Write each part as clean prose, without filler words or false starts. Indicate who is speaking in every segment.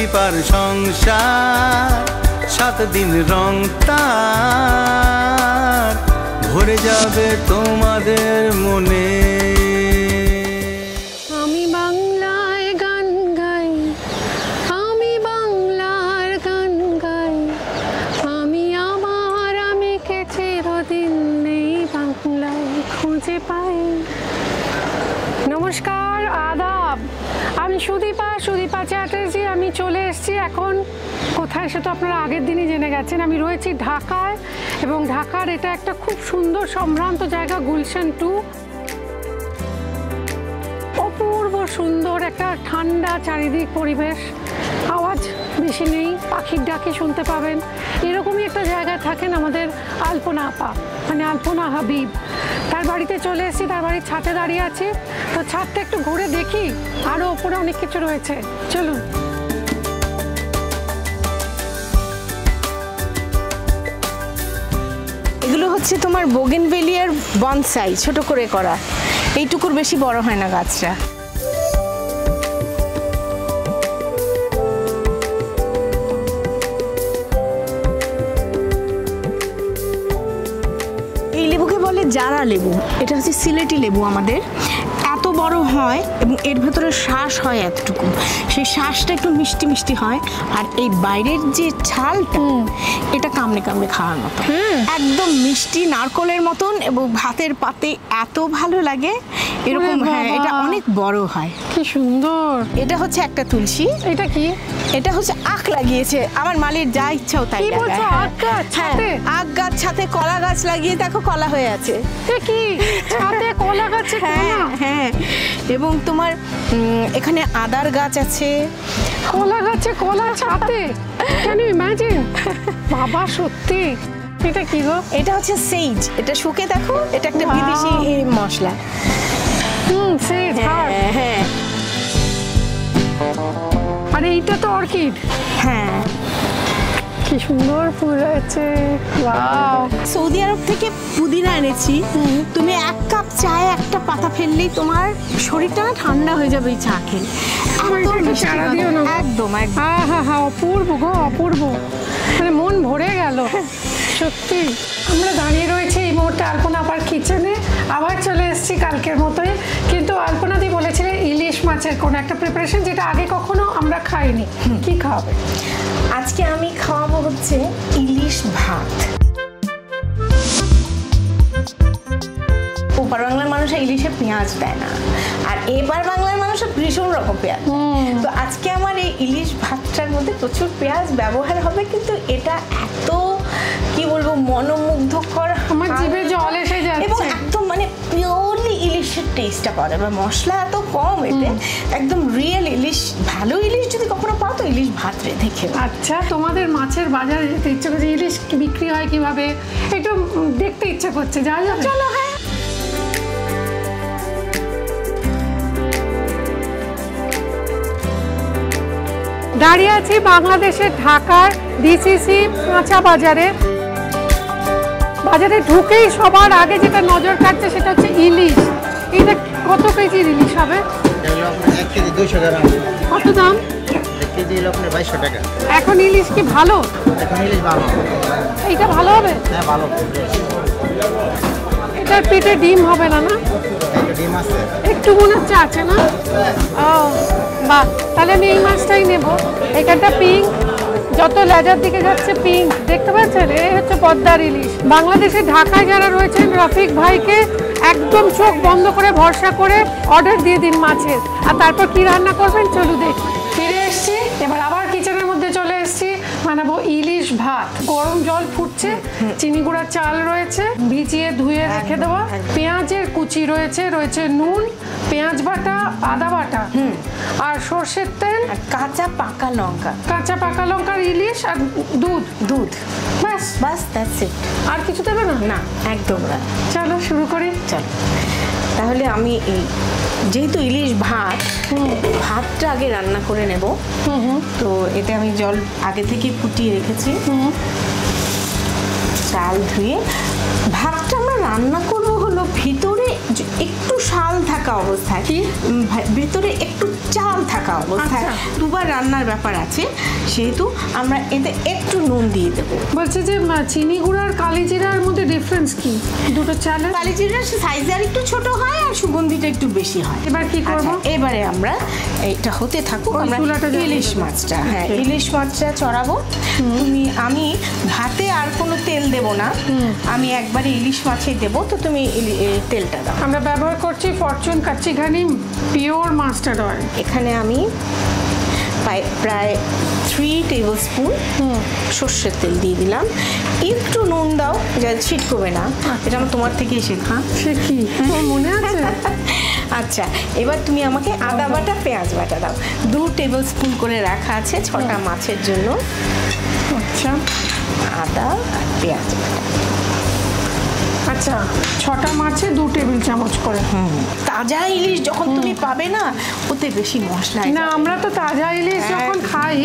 Speaker 1: দীপার সংসার 7 দিন রং তার ভরে যাবে তোমাদের মনে।
Speaker 2: আমি বাংলায় গান গাই, আমি বাংলার গান গাই, আমি কে চিরদিন নেই বাংলায় খুঁজে পাই। নমস্কার, আদাব, আমি সুদীপা চ্যাটার্জি। আমি চলে এসেছি এখন কোথায় সে তো আপনারা আগের দিনই জেনে গেছেন। আমি রয়েছি ঢাকায় এবং ঢাকার এটা একটা খুব সুন্দর সম্ভ্রান্ত জায়গা গুলশান 2। অপূর্ব সুন্দর একটা ঠান্ডা চারিদিক পরিবেশ, আওয়াজ বেশি নেই, পাখির ডাকে শুনতে পাবেন। এরকমই একটা জায়গায় থাকেন আমাদের আলপনা আপা, মানে আলপনা হাবিব। তার বাড়িতে চলে এসেছি, তার বাড়ির ছাদে দাঁড়িয়ে আছি। তো ছাদটা একটু ঘুরে দেখি, আরও ওপরে অনেক কিছু রয়েছে, চলুন।
Speaker 3: এগুলো হচ্ছে তোমার বোগেনভেলিয়ার বনসাই, ছোট করে করা, এইটুকুর বেশি বড় হয় না গাছটা। এই লেবুকে বলে জারা লেবু। এটা হচ্ছে সিলেটি লেবু আমাদের। এত বড় হয় এবং এর ভেতরে শ্বাস হয় এতটুকু, সেই শ্বাসটা একটু মিষ্টি মিষ্টি হয়। আর এই বাইরের যে ছালটা, এটা কামড়ে কামড়ে খাওয়ার মতো, একদম মিষ্টি নারকলের মতন, এবং ভাতের পাতে এত ভালো লাগে এরকম। হ্যাঁ, এটা অনেক বড় হয়।
Speaker 2: কি সুন্দর।
Speaker 3: এটা হচ্ছে একটা তুলসী।
Speaker 2: এটা কি?
Speaker 3: এটা হচ্ছে আখ লাগিয়েছে আমার মালির, যা ইচ্ছাও তাই লাগায়। আখ গাছ, ছাতে কলা গাছ লাগিয়ে দেখো, কলা হয়ে আছে।
Speaker 2: কি ছাতে কলা গাছে?
Speaker 3: হ্যাঁ, এবং তোমার এখানে আদার গাছ আছে।
Speaker 2: কলা গাছে কলা ছাতে, ক্যান ইউ ইমাজিন? বাবা সত্যি। এটা কি গো?
Speaker 3: এটা হচ্ছে সেইজ। এটা শুকে দেখো, এটা একটা বিদেশি মশলা।
Speaker 2: সেইজ।
Speaker 3: হ্যাঁ।
Speaker 2: আরে এইটা তো অর্কিড।
Speaker 3: হ্যাঁ,
Speaker 2: কি সুন্দর ফুল হয়েছে। ওয়াও।
Speaker 3: সৌদি আরব থেকে পুদিনা এনেছি। তুমি 1 কাপ চায়ে একটা পাতা ফেললেই তোমার শরীরটা না ঠান্ডা হয়ে যাবে এই চা খেলে। একদম।
Speaker 2: হ্যাঁ, অপূর্ব গো, অপূর্ব, মানে মন ভরে গেল সত্যি। আমরা দাঁড়িয়ে রয়েছি এই মুহূর্তে আলপনা আপার কিচেনে। আবার চলে এসেছি কালকের মতোই, কিন্তু আলপনাদি বলেছিলে ইলিশ মাছের কোনো একটা প্রিপারেশন, যেটা আগে কখনো আমরা খাইনি। কি খাওয়াবে
Speaker 3: আজকে? আমি খাওয়াবো হচ্ছে ইলিশ ভাত। ওপার বাংলার মানুষ ইলিশে পেঁয়াজ দেয় না, আর এবার বাংলার মানুষ ভীষণ রকম পেঁয়াজ। তো আজকে আমার এই ইলিশ ভাতটার মধ্যে প্রচুর পেঁয়াজ ব্যবহার হবে, কিন্তু এটা এত কি বলবো মনোমুগ্ধকর,
Speaker 2: আমার জিভে জল এসে যাচ্ছে।
Speaker 3: এবং একদম মানে পিওরলি ইলিশের টেস্টটা পাওয়া যাবে। মশলা এত কম, এতে একদম রিয়েল ইলিশ। ভালো ইলিশ যদি কখনো পাও তো ইলিশ ভাত দেখে।
Speaker 2: আচ্ছা, তোমাদের মাছের বাজারে যেতে ইচ্ছে করছে, ইলিশ বিক্রি হয় কিভাবে একটু দেখতে ইচ্ছে করছে, যাওয়া যাবে? চলো। হ্যাঁ, দাঁড়িয়ে আছি বাংলাদেশের ঢাকার ডিসিসি কাঁচা বাজারে। বাজারে ঢুকেই সবার আগে যেটা নজর কাটছে সেটা হচ্ছে ইলিশ। এটা কত কেজির ইলিশ হবে?
Speaker 4: 1 কেজি 200 গ্রাম।
Speaker 2: কত দাম?
Speaker 4: 1 কেজি হলো আপনার 2200 টাকা।
Speaker 2: এখন ইলিশ কি ভালো?
Speaker 4: এখন ইলিশ ভালো।
Speaker 2: এইটা ভালো হবে?
Speaker 4: হ্যাঁ, ভালো।
Speaker 2: এটার পেটে ডিম হবে না? না,
Speaker 4: ডিম আছে,
Speaker 2: একটু মনে হচ্ছে আছে না? ও বাহ, তাহলে আমি এই মাছটাই নেব। এখানটা পিঙ্ক, যত লেজার দিকে যাচ্ছে পিঙ্ক, দেখতে পাচ্ছেন? এই হচ্ছে পদ্মার ইলিশ। বাংলাদেশে ঢাকায় যারা রয়েছেন, রফিক ভাইকে একদম চোখ বন্ধ করে ভরসা করে অর্ডার দিয়ে দিন মাছের, আর তারপর কি রান্না করবেন চলু দেখি। ফিরে এসছি, এবার আবার কিচেনের মধ্যে চলে এসছি। বানাবো ইলিশ ভাত। গরম জল ফুটছে, চিনি গুঁড়া চাল রয়েছে, ভিজিয়ে ধুয়ে রেখে দেওয়া, পেঁয়াজের কুচি রয়েছে, নুন, পেঁয়াজ বাটা, আদা বাটা, আর সর্ষের তেল,
Speaker 3: কাঁচা পাকা লঙ্কার ইলিশ, আর দুধ। বাস দ্যাটস ইট।
Speaker 2: আর কিছু দেবে না?
Speaker 3: না, একদম না।
Speaker 2: চলো শুরু করি।
Speaker 3: চলো, তাহলে আমি যেহেতু ইলিশ ভাতটা আগে রান্না করে নেব। তো এতে আমি জল আগে থেকে ফুটিয়ে রেখেছি। চাল ধুয়ে ভাতটা আমরা রান্না করবো হলো ভিতরে একটু শাল থাকা অবস্থায়, ভেতরে একটু চাল থাকা অবস্থায় দুবার রান্নার ব্যাপার আছে, সেহেতু আমরা এতে একটু নুন দিয়ে দেবো।
Speaker 2: বলছি যে চিনি গুঁড়া আর কালি জিরার মধ্যে ডিফারেন্স কি? দুটো চালের
Speaker 3: কালি জিরার সাইজ আর একটু ছোট হয় আর সুগন্ধিটা একটু বেশি হয়।
Speaker 2: এবার কি করব?
Speaker 3: এবারে আমরা এটা হতে থাকুক, আমরা ইলিশ মাছটা, হ্যাঁ ইলিশ মাছটা চড়াবো। আমি ভাতে আর কোনো তেল দেব না, আমি একবারে ইলিশ মাছেই দেবো, তো তুমি তেলটা দাও।
Speaker 2: আমরা ব্যবহার করছি ফরচুন কাচ্চি ঘানি পিওর মাস্টার্ড অয়েল।
Speaker 3: এখানে আমি প্রায় 3 টেবিল স্পুন সর্ষের তেল দিয়ে দিলাম। একটু নুন দাও, যা ছিটকবে না, এটা আমার তোমার থেকেই শেখা।
Speaker 2: সে কি মনে আছে?
Speaker 3: আচ্ছা, এবার তুমি আমাকে আদা বাটা পেঁয়াজ বাটা দাও। 2 টেবিল স্পুন করে রাখা আছে 6টা মাছের জন্য।
Speaker 2: আচ্ছা,
Speaker 3: আদা আর পেঁয়াজ বাটা।
Speaker 2: আচ্ছা, 6টা মাছে 2 টেবিল চামচ করে।
Speaker 3: তাজা ইলিশ যখন তুমি পাবে না, ওতে বেশি মশলা
Speaker 2: না, আমরা তো তাজা ইলিশ যখন খাই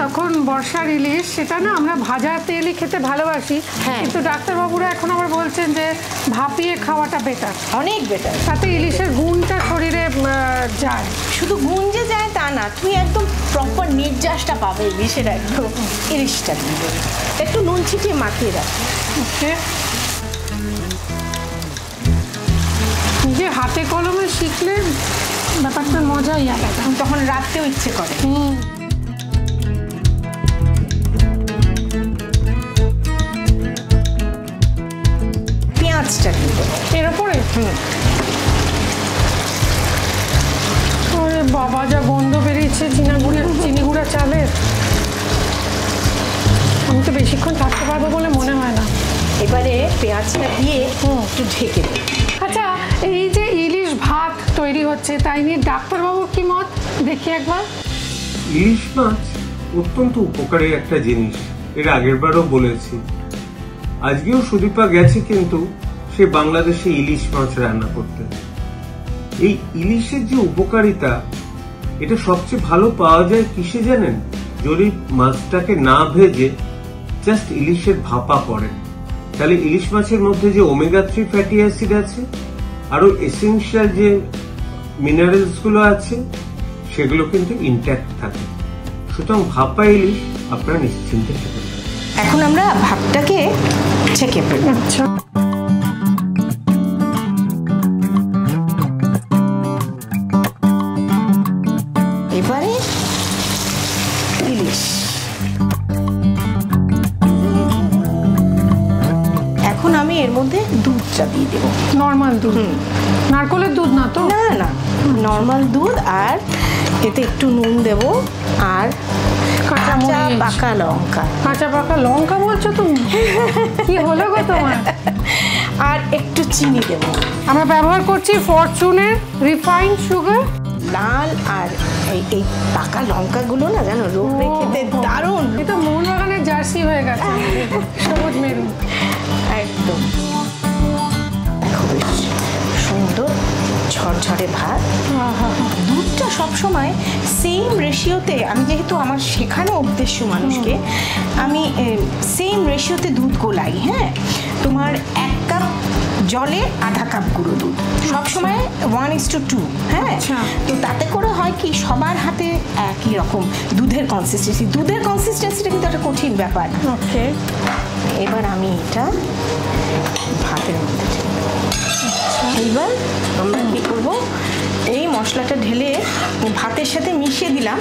Speaker 2: তখন বর্ষার ইলিশ, সেটা না আমরা ভাজা তেলই খেতে ভালোবাসি, কিন্তু ডাক্তারবাবুরা এখন আবার বলছেন যে ভাপিয়ে খাওয়াটা বেটার,
Speaker 3: অনেক বেটার।
Speaker 2: তাতে ইলিশের গুণটা শরীরে যায়।
Speaker 3: শুধু গুণ যে যায় তা না, তুমি একদম প্রপার নির্যাসটা পাবে ইলিশের, একদম ইলিশটা দিবে একটু নুন ছিটিয়ে মাখিয়ে রাখো।
Speaker 2: ওকে, যে হাতে কলমে শিখলে ব্যাপারটা মজাই আলাদা,
Speaker 3: তখন রাখতেও ইচ্ছে করে। পেঁয়াজটা দিয়ে দেবো
Speaker 2: এর ওপরে। ওরে বাবা, যা গন্ধ বেরিয়েছে চিনি গুঁড়া চালের। আমি তো বেশিক্ষণ থাকতে পারবো বলে মনে হয় না।
Speaker 3: এবারে পেঁয়াজটা দিয়ে একটু ঢেকে দেবো।
Speaker 2: আচ্ছা, এই যে ইলিশ ভাত তৈরি হচ্ছে, তাই নিয়ে ডাক্তারবাবুর কি মত দেখি একবার।
Speaker 5: ইলিশ মাছ অত্যন্ত উপকারী একটা জিনিস, এর আগের বারও বলেছি। আজকেও সুদীপা গেছে কিন্তু সে বাংলাদেশে ইলিশ মাছ রান্না করতে। এই ইলিশের যে উপকারিতা, এটা সবচেয়ে ভালো পাওয়া যায় কিসে জানেন? যদি মাছটাকে না ভেজে জাস্ট ইলিশের ভাপা করেন, তাহলে ইলিশ মাছের মধ্যে যে ওমেগা 3 ফ্যাটি অ্যাসিড আছে, আরো এসেনশিয়াল যে মিনারেলস গুলো আছে, সেগুলো কিন্তু ইনট্যাক্ট থাকে। সুতরাং ভাপা ইলিশ আপনারা নিশ্চিন্তে খেতে পারেন।
Speaker 3: এখন আমরা ভাতটাকে ছেঁকে ফেলব।
Speaker 2: আচ্ছা,
Speaker 3: এবারে ইলিশ, এখন আমি এর মধ্যে দুধটা দিয়ে দেবো।
Speaker 2: নর্মাল দুধ, নারকেলের দুধ না তো?
Speaker 3: না না, নর্মাল দুধ, আর এতে একটু নুন দেবো আর কাঁচা পাকা লঙ্কা।
Speaker 2: কাঁচা পাকা লঙ্কা বলছো তুমি? কি হলো গো তোমার?
Speaker 3: আর একটু চিনি দেবো।
Speaker 2: আমরা ব্যবহার করছি ফরচুনের রিফাইন্ড সুগার।
Speaker 3: লাল আর এই পাকা লঙ্কাগুলো না জানো, রোদে খেতে দারুণ।
Speaker 2: এটা মোহনবাগানের জার্সি হয়ে গেছে, সবুজ মেরুন
Speaker 3: একদম। দেখো বেশ সুন্দর ঝরঝরে ভাত। দুধটা সবসময় সেম রেশিওতে, আমি যেহেতু আমার শেখানো উদ্দেশ্য মানুষকে, আমি সেম রেশিওতে দুধ গোলাই। হ্যাঁ, তোমার 1 কাপ জলে আধা কাপ গুঁড়ো দুধ, সবসময় 1:2। হ্যাঁ, তো তাতে করে হয় কি, সবার হাতে একই রকম দুধের কনসিস্টেন্সিটা কিন্তু একটা কঠিন ব্যাপার।
Speaker 2: ওকে,
Speaker 3: এবার আমি এটা ভাতের মধ্যে এইবার আমরা কি করব, এই মশলাটা ঢেলে ভাতের সাথে মিশিয়ে দিলাম।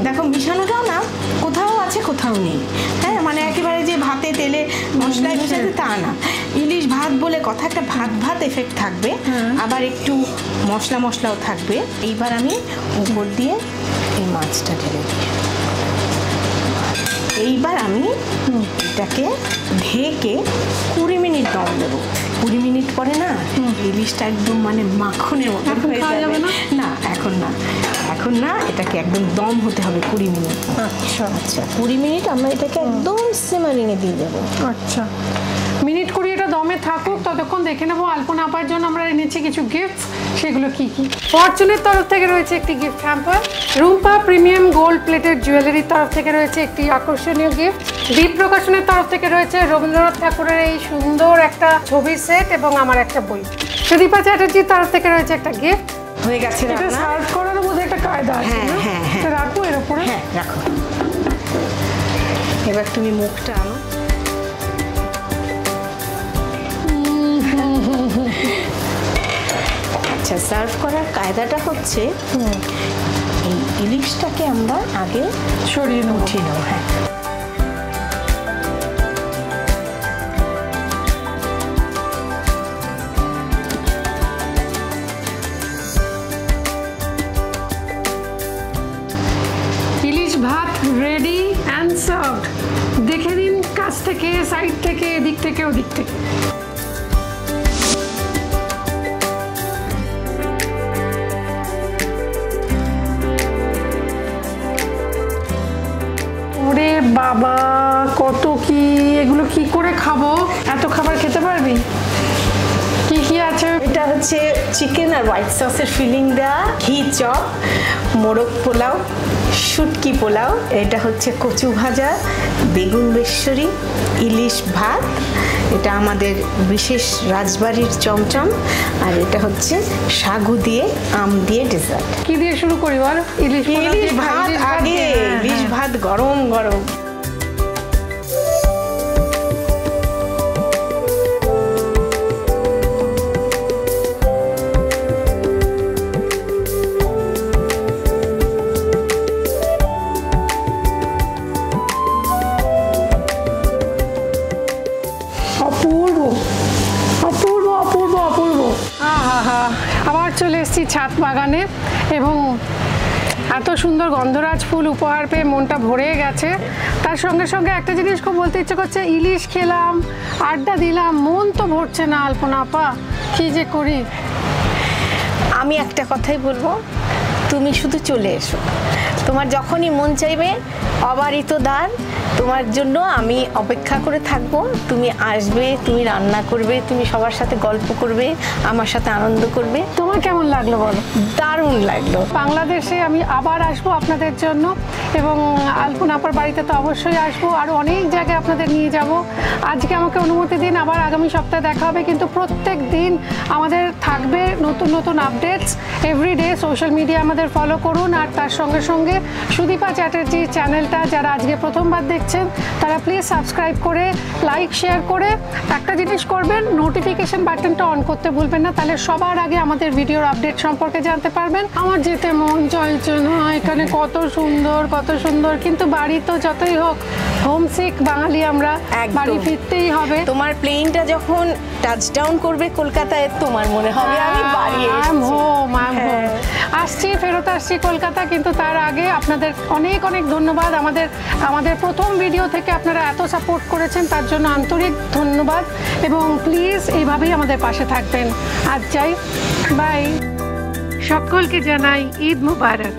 Speaker 3: দেখো মিশানোটাও না কোথাও আছে কোথাও নেই। হ্যাঁ, মানে একেবারে যে ভাতে তেলে মশলায় মিশাতে তা না, ইলিশ ভাত বলে কথা, একটা ভাত ভাত এফেক্ট থাকবে, আবার একটু মশলাও থাকবে। এইবার আমি উপর দিয়ে এই মাছটা ঢেলে দিই। এইবার আমি এটাকে ঢেকে 20 মিনিট দম দেবো। 20 মিনিট পরে না ইলিশটা একদম মানে মাখনের মতো হয়ে যাবে। না এখন না, এটাকে একদম দম হতে হবে 20 মিনিট। আচ্ছা 20 মিনিট আমরা এটাকে একদম সিমারিংয়ে দিয়ে দেবো।
Speaker 2: আচ্ছা, মিনিট 20 পিংটা দমে থাকুক, ততক্ষণ দেখে নেবো আলপনা আপার জন্য আমরা এনেছি কিছু গিফট, সেগুলো কি কি। ফরচুনের তরফ থেকে রয়েছে একটি gift hamper, Rumpa premium gold plated জুয়েলারির তরফ থেকে রয়েছে একটি আকর্ষণীয় গিফট, দীপ প্রকাশনের তরফ থেকে রয়েছে রবীন্দ্রনাথ ঠাকুরের এই সুন্দর একটা ছবির সেট এবং আমার একটা বই, সুদীপা চ্যাটার্জির তরফ থেকে রয়েছে একটা গিফট।
Speaker 3: হয়ে গেছে
Speaker 2: এটা সার্ভ করার মধ্যে একটা কায়দা আছে।
Speaker 3: হ্যাঁ হ্যাঁ হ্যাঁ,
Speaker 2: রাখবো এর উপরে।
Speaker 3: হ্যাঁ রাখো। এবার তুমি মুখটা আনো। আচ্ছা, সার্ভ করার কায়দাটা হচ্ছে এই ইলিশটাকে আমরা আগে
Speaker 2: সরিয়ে
Speaker 3: উঠিয়ে নেব। হ্যাঁ,
Speaker 2: ইলিশ ভাত রেডি অ্যান্ড সার্ভড। দেখে নিন কাছ থেকে, সাইড থেকে, এদিক থেকে, ওদিক থেকে। ওরে বাবা, কত কি! এগুলো কি করে খাবো? এত খাবার খেতে পারবি? কি কি আছে?
Speaker 3: এটা হচ্ছে চিকেন আর হোয়াইট সসের ফিলিং দেওয়া ঘি চপ, মোরগ পোলাও, শুটকি পোলাও, এটা হচ্ছে কচু ভাজা, বেগুন বেসরি, ইলিশ ভাত, এটা আমাদের বিশেষ রাজবাড়ির চমচম, আর এটা হচ্ছে সাগু দিয়ে আম দিয়ে ডেজার্ট।
Speaker 2: কি দিয়ে শুরু করি বল? ইলিশ
Speaker 3: ভাত আগে, ইলিশ ভাত গরম গরম।
Speaker 2: অপূর্ব অপূর্ব অপূর্ব অপূর্ব। আহা, আবার চলে এসেছি ছাদ বাগানে এবং এত সুন্দর গন্ধরাজ ফুল উপহার পেয়ে মনটা ভরে গেছে। তার সঙ্গে সঙ্গে একটা জিনিস খুব বলতে ইচ্ছে করছে, ইলিশ খেলাম, আড্ডা দিলাম, মন তো ভরছে না আলপনা আপা, কি যে করি।
Speaker 3: আমি একটা কথাই বলবো, তুমি শুধু চলে এসো, তোমার যখনই মন চাইবে অবারিত দ্বার, তোমার জন্য আমি অপেক্ষা করে থাকবো। তুমি আসবে, তুমি রান্না করবে, তুমি সবার সাথে গল্প করবে, আমার সাথে আনন্দ করবে।
Speaker 2: তোমার কেমন লাগলো বলো?
Speaker 3: দারুণ লাগলো।
Speaker 2: বাংলাদেশে আমি আবার আসবো আপনাদের জন্য, এবং আলপনা আপার বাড়িতে তো অবশ্যই আসবো, আরও অনেক জায়গায় আপনাদের নিয়ে যাব। আজকে আমাকে অনুমতি দিন, আবার আগামী সপ্তাহে দেখা হবে, কিন্তু প্রত্যেক দিন আমাদের থাকবে নতুন নতুন আপডেটস। এভরিডে সোশ্যাল মিডিয়া আমাদের ফলো করুন, আর তার সঙ্গে সঙ্গে সুদীপা চ্যাটার্জি চ্যানেলটা যারা আজকে প্রথমবার দেখছেন তারা প্লিজ সাবস্ক্রাইব করে, লাইক, শেয়ার করে একটা জিনিস করবেন, নোটিফিকেশন বাটনটা অন করতে ভুলবেন না, তাহলে সবার আগে আমাদের ভিডিওর আপডেট সম্পর্কে জানতে পারবেন। আমার যেতে মন চাইছে না, এখানে কত সুন্দর কত সুন্দর, কিন্তু বাড়ি তো যতই হোক হোমসিক বাঙালি আমরা, বাড়ি ফিরতেই হবে।
Speaker 3: তোমার প্লেনটা যখন টাচডাউন করবে কলকাতায়, তোমার মনে হবে আমি বাড়ি এসেছি।
Speaker 2: আসছি, ফেরত আসছি কলকাতা, কিন্তু তার আগে আপনাদের অনেক অনেক ধন্যবাদ। আমাদের প্রথম ভিডিও থেকে আপনারা এত সাপোর্ট করেছেন, তার জন্য আন্তরিক ধন্যবাদ, এবং প্লিজ এইভাবেই আমাদের পাশে থাকবেন। আজ যাই, বাই। সকলকে জানাই ঈদ মুবারক।